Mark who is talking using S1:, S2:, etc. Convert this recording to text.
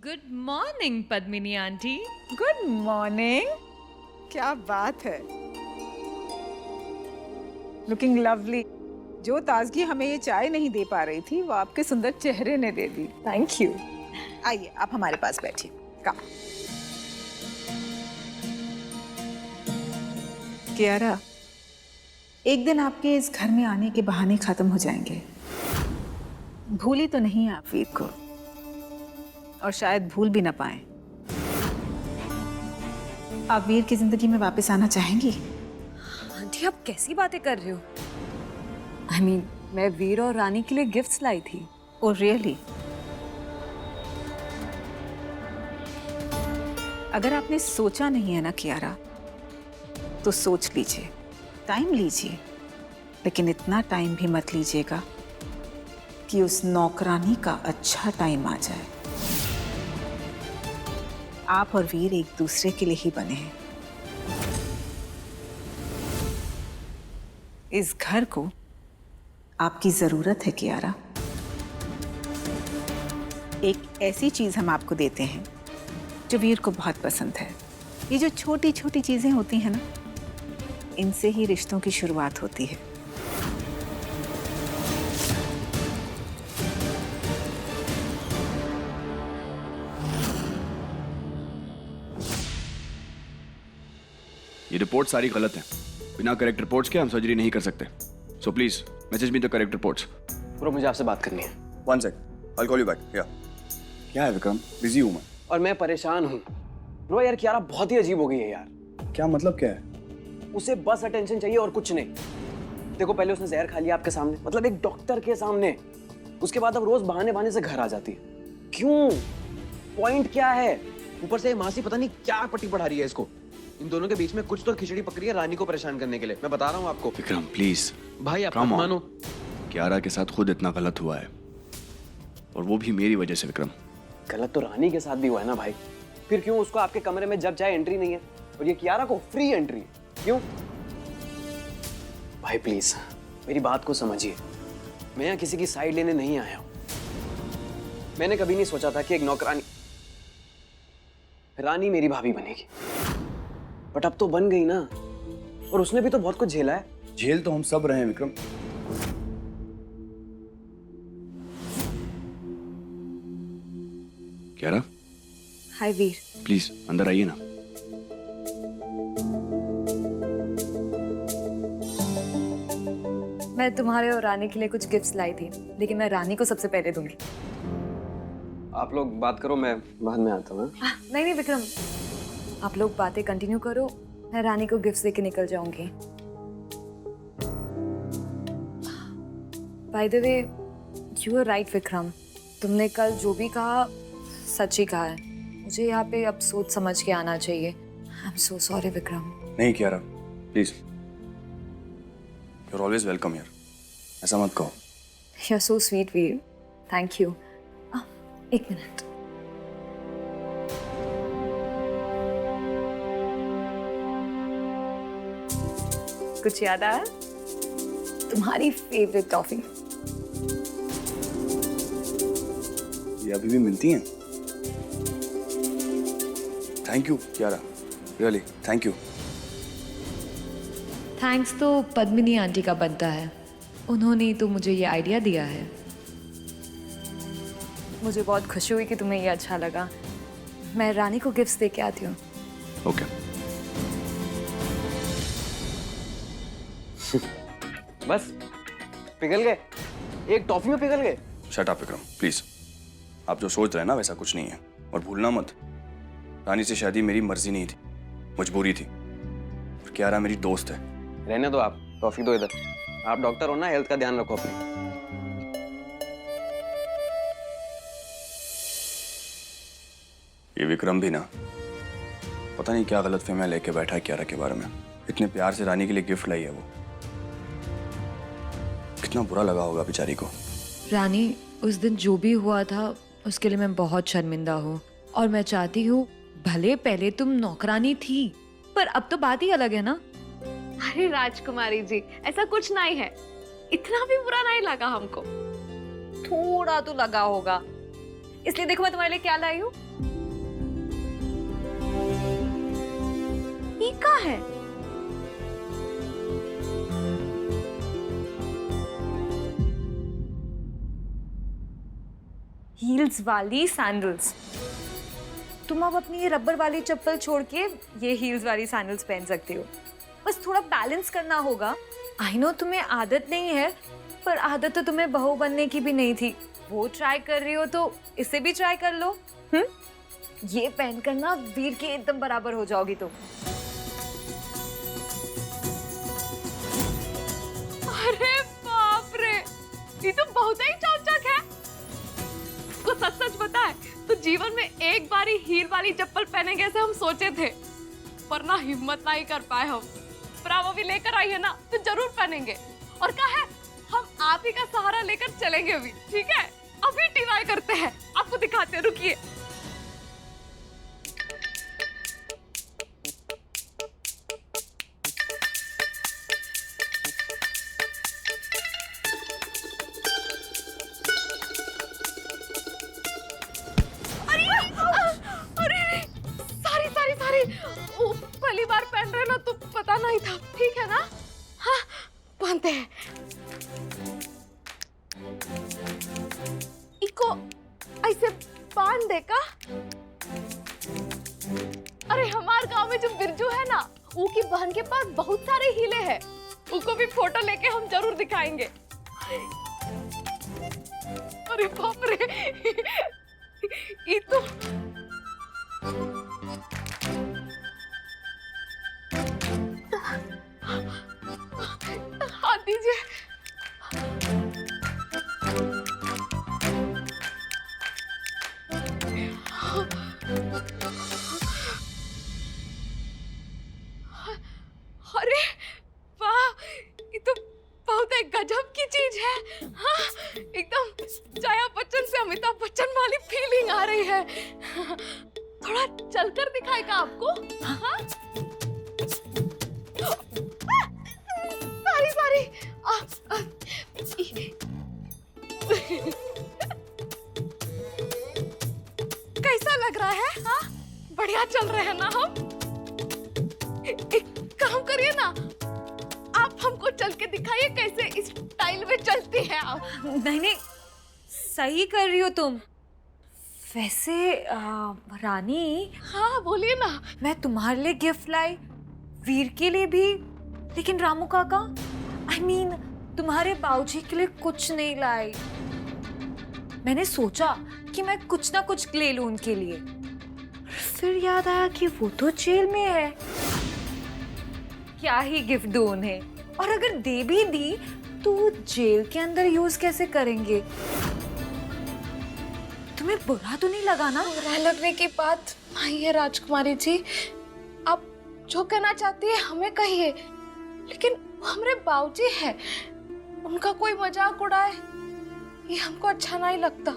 S1: Good morning Padmini aunty.
S2: Good morning. क्या बात है, लुकिंग लवली। जो ताजगी हमें ये चाय नहीं दे पा रही थी वो आपके सुंदर चेहरे ने दे दी। Thank you. आइए आप हमारे पास बैठिए। कम। कियारा, एक दिन आपके इस घर में आने के बहाने खत्म हो जाएंगे। भूली तो नहीं आप वीर को, और शायद भूल भी ना पाए। आप वीर की जिंदगी में वापस आना चाहेंगी?
S3: आंटी आप कैसी बातें कर रहे हो? I mean, मैं वीर और रानी के लिए गिफ्ट्स लाई थी।
S2: Oh really? अगर आपने सोचा नहीं है ना कियारा, तो सोच लीजिए, टाइम लीजिए, लेकिन इतना टाइम भी मत लीजिएगा कि उस नौकरानी का अच्छा टाइम आ जाए। आप और वीर एक दूसरे के लिए ही बने हैं। इस घर को आपकी जरूरत है कियारा। एक ऐसी चीज हम आपको देते हैं जो वीर को बहुत पसंद है। ये जो छोटी छोटी चीजें होती हैं ना, इनसे ही रिश्तों की शुरुआत होती है।
S4: ये रिपोर्ट सारी गलत है। बिना करेक्ट रिपोर्ट्स के हम सर्जरी नहीं कर सकते। So please message me the correct reports.
S5: Bro मुझे आपसे बात करनी है।
S4: One sec, I call you back. क्या है विक्रम? बिजी हूं मैं।
S5: और मैं परेशान हूँ ब्रो। यार कियारा बहुत ही अजीब हो गई है यार।
S4: क्या मतलब क्या है?
S5: उसे बस अटेंशन चाहिए और कुछ नहीं। देखो पहले उसने जहर खा लिया आपके सामने, मतलब एक डॉक्टर के सामने। उसके बाद अब रोज बहाने बहाने से घर आ जाती है। क्यों? पॉइंट क्या है? ऊपर से मासी पता नहीं क्या पट्टी पढ़ा रही है इसको। इन दोनों के बीच में कुछ तो खिचड़ी पक रही है रानी को परेशान करने के लिए। मैं बता रहा हूँ आपको।
S4: विक्रम प्लीज।
S5: भाई आप
S4: Come on.
S5: मानो।
S4: कियारा के साथ खुद इतना गलत हुआ है, और वो भी मेरी वजह से। विक्रम
S5: गलत तो रानी के साथ भी हुआ है ना भाई। फिर क्यों उसको आपके कमरे में जब चाहे एंट्री नहीं है, और ये कियारा को फ्री एंट्री है? क्यों? भाई प्लीज मेरी बात को समझिए। मैं यहाँ किसी की साइड लेने नहीं आया हूँ। मैंने कभी नहीं सोचा था कि एक नौकरानी रानी मेरी भाभी बनेगी, बट अब तो बन गई ना। और उसने भी तो बहुत कुछ झेला है।
S4: झेल तो हम सब रहे हैं विक्रम। कियारा
S3: हाय वीर।
S4: प्लीज अंदर आइए ना।
S3: मैं तुम्हारे और रानी के लिए कुछ गिफ्ट्स लाई थी, लेकिन मैं रानी को सबसे पहले दूंगी।
S5: आप लोग बात करो, मैं बाद में आता हूँ।
S3: नहीं नहीं विक्रम, आप लोग बातें कंटिन्यू करो, मैं रानी को गिफ्ट्स देके निकल जाऊंगी। By the way, you are right Vikram. तुमने कल जो भी कहा सच ही कहा है। मुझे यहाँ पे अब सोच समझ के आना चाहिए। I am so sorry Vikram.
S4: नहीं Kiara please, you are always welcome यार। ऐसा मत कहो।
S3: You are so sweet Veer, thank you. एक मिनट। कुछ याद आया? तुम्हारी फेवरेट टॉफी।
S4: ये अभी भी मिलती हैं? Thank you Kiara, really thank you.
S1: Thanks तो पद्मिनी आंटी का बनता है। उन्होंने ही तो मुझे ये आइडिया दिया है।
S3: मुझे बहुत खुशी हुई कि तुम्हें ये अच्छा लगा। मैं रानी को गिफ्ट्स दे के आती हूँ।
S4: ओके।
S5: बस पिघल गए? एक टॉफी में पिघल गए?
S4: Shut up Vikram please. आप जो सोच रहे हैं ना वैसा कुछ नहीं है। और भूलना मत, रानी से शादी मेरी मर्जी नहीं थी, मजबूरी थी। और कियारा मेरी दोस्त है।
S5: रहने दो आप, टॉफी दो इधर। आप डॉक्टर हो ना, हेल्थ का ध्यान रखो अपनी।
S4: ये विक्रम भी ना पता नहीं क्या गलतफहमियां लेके बैठा है कियारा के बारे में। इतने प्यार से रानी के लिए गिफ्ट लाई है वो। कितना बुरा लगा होगा बेचारी को।
S1: रानी, उस दिन जो भी हुआ था उसके लिए मैं बहुत शर्मिंदा हूँ, और मैं चाहती हूँ भले पहले तुम नौकरानी थी, पर अब तो बात ही अलग है ना।
S6: अरे राजकुमारी जी, ऐसा कुछ नहीं है। इतना भी बुरा नहीं लगा हमको।
S3: थोड़ा तो लगा होगा। इसलिए देखो मैं तुम्हारे लिए क्या लाई हूँ। ये क्या है? हील्स वाली सैंडल्स। तुम अब अपनी ये रबर वाली चप्पल छोड़ के ये हील्स वाली सैंडल्स पहन सकती हो। बस थोड़ा बैलेंस करना होगा। आई नो तुम्हें आदत नहीं है, पर आदत तो तुम्हें बहू बनने की भी नहीं थी। वो ट्राई कर रही हो तो इसे भी ट्राई कर लो। ये पहन कर ना वीर के एकदम बराबर हो जाओगी तुम।
S6: अरे बाप रे, ये तो बहुत ही चौचक है। को सच सच बताए तो जीवन में एक बारी हील वाली चप्पल पहनेंगे ऐसे हम सोचे थे, पर ना हिम्मत नहीं कर पाए हम। पर आप अभी लेकर आई है ना तो जरूर पहनेंगे। और क्या है, हम आप ही का सहारा लेकर चलेंगे भी। ठीक है, अभी ट्राई करते हैं, आपको दिखाते हैं, रुकिए। सारी वो पहली बार पहन रहे ना तो पता नहीं था। ठीक है ना, हाँ पहनते हैं। इको ऐसे बांध देगा। अरे हमारे गांव में जो बिरजू है ना, वो की बहन के पास बहुत सारे हीले हैं। उनको भी फोटो लेके हम जरूर दिखाएंगे। अरे बाप रे, ये तो हाथ दीजिए। अरे वाह, ये तो बहुत एक गजब की चीज है। हाँ, एकदम जया बच्चन से अमिताभ बच्चन वाली फीलिंग आ रही है। थोड़ा चलकर दिखाएगा आपको। हाँ? सारी कैसा लग रहा है? हाँ, बढ़िया चल रहे हैं ना हम। एक काम करिए ना, आप हमको चल के दिखाइए कैसे इस स्टाइल में चलती हैं आप।
S3: नहीं, सही कर रही हो तुम। वैसे रानी,
S6: हाँ बोलिए ना।
S3: मैं तुम्हारे लिए गिफ्ट लाई, वीर के लिए भी, लेकिन रामू काका, I mean, तुम्हारे बाबूजी के लिए कुछ नहीं लाई। मैंने सोचा कि मैं कुछ ना कुछ ले लूं उनके लिए, फिर याद आया कि वो तो जेल में है। क्या ही गिफ्ट दूं उन्हें, और अगर दे भी दी तो वो जेल के अंदर यूज कैसे करेंगे? तुम्हें बुरा तो नहीं लगा ना?
S6: बुरा लगने की बात नहीं है राजकुमारी जी। आप जो कहना चाहती है हमें कहिए, लेकिन हमारे बाबूजी है, उनका कोई मजाक उड़ाए ये हमको अच्छा नहीं लगता।